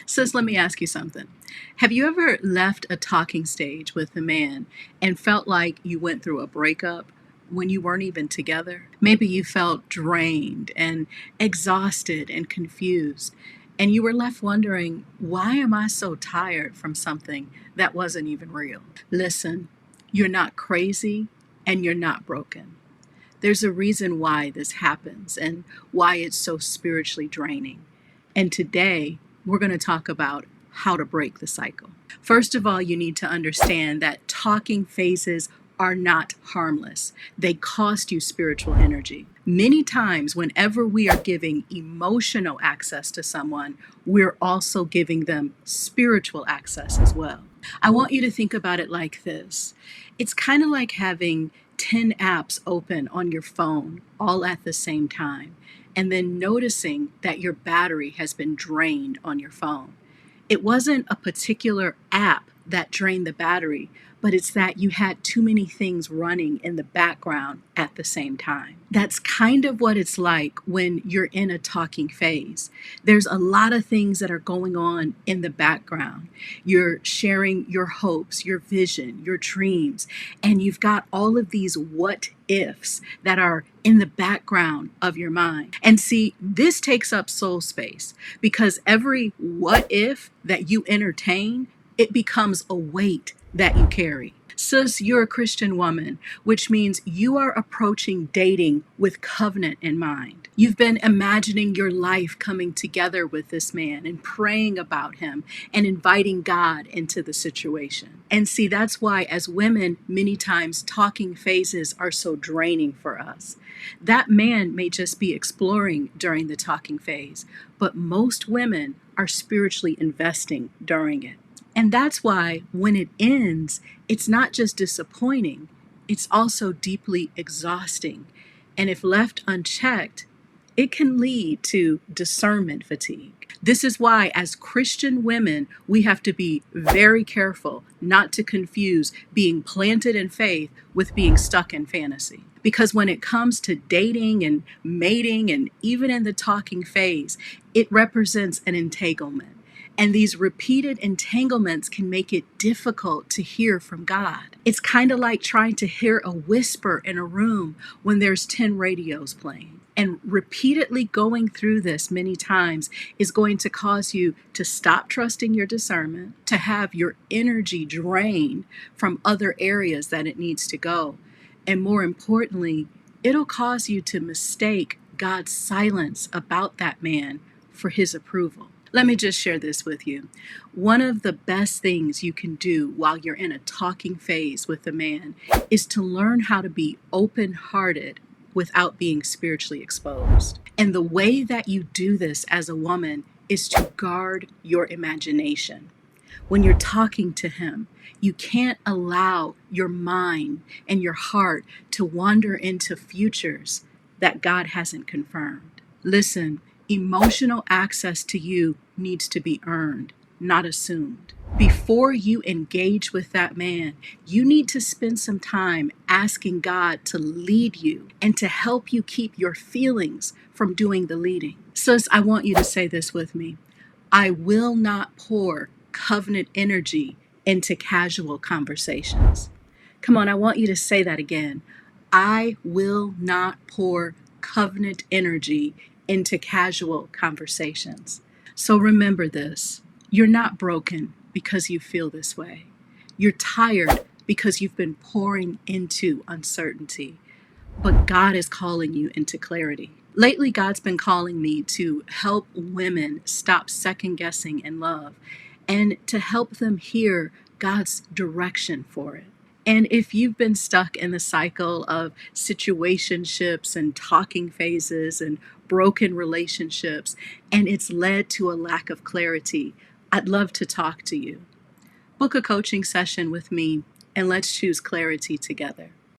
Sis, let me ask you something. Have you ever left a talking stage with a man and felt like you went through a breakup when you weren't even together? Maybe you felt drained and exhausted and confused, and you were left wondering, why am I so tired from something that wasn't even real? Listen, you're not crazy and you're not broken. There's a reason why this happens and why it's so spiritually draining. And today, we're going to talk about how to break the cycle. First of all, you need to understand that talking phases are not harmless. They cost you spiritual energy. Many times, whenever we are giving emotional access to someone, we're also giving them spiritual access as well. I want you to think about it like this. It's kind of like having 10 apps open on your phone all at the same time, and then noticing that your battery has been drained on your phone. It wasn't a particular app that drained the battery, but it's that you had too many things running in the background at the same time. That's kind of what it's like when you're in a talking phase. There's a lot of things that are going on in the background. You're sharing your hopes, your vision, your dreams, and you've got all of these what ifs that are in the background of your mind. And see, this takes up soul space because every what if that you entertain, it becomes a weight that you carry. Sis, you're a Christian woman, which means you are approaching dating with covenant in mind. You've been imagining your life coming together with this man and praying about him and inviting God into the situation. And see, that's why as women, many times talking phases are so draining for us. That man may just be exploring during the talking phase, but most women are spiritually investing during it. And that's why when it ends, it's not just disappointing, it's also deeply exhausting. And if left unchecked, it can lead to discernment fatigue. This is why, as Christian women, we have to be very careful not to confuse being planted in faith with being stuck in fantasy. Because when it comes to dating and mating and even in the talking phase, it represents an entanglement. And these repeated entanglements can make it difficult to hear from God. It's kind of like trying to hear a whisper in a room when there's 10 radios playing. And repeatedly going through this many times is going to cause you to stop trusting your discernment, to have your energy drained from other areas that it needs to go. And more importantly, it'll cause you to mistake God's silence about that man for his approval. Let me just share this with you. One of the best things you can do while you're in a talking phase with a man is to learn how to be open-hearted without being spiritually exposed. And the way that you do this as a woman is to guard your imagination. When you're talking to him, you can't allow your mind and your heart to wander into futures that God hasn't confirmed. Listen, emotional access to you needs to be earned, not assumed. Before you engage with that man, you need to spend some time asking God to lead you and to help you keep your feelings from doing the leading. Sis, I want you to say this with me. I will not pour covenant energy into casual conversations. Come on, I want you to say that again. I will not pour covenant energy into casual conversations. So remember this. You're not broken because you feel this way. You're tired because you've been pouring into uncertainty. But God is calling you into clarity. Lately, God's been calling me to help women stop second guessing in love and to help them hear God's direction for it. And if you've been stuck in the cycle of situationships and talking phases and broken relationships, and it's led to a lack of clarity, I'd love to talk to you. Book a coaching session with me, and let's choose clarity together.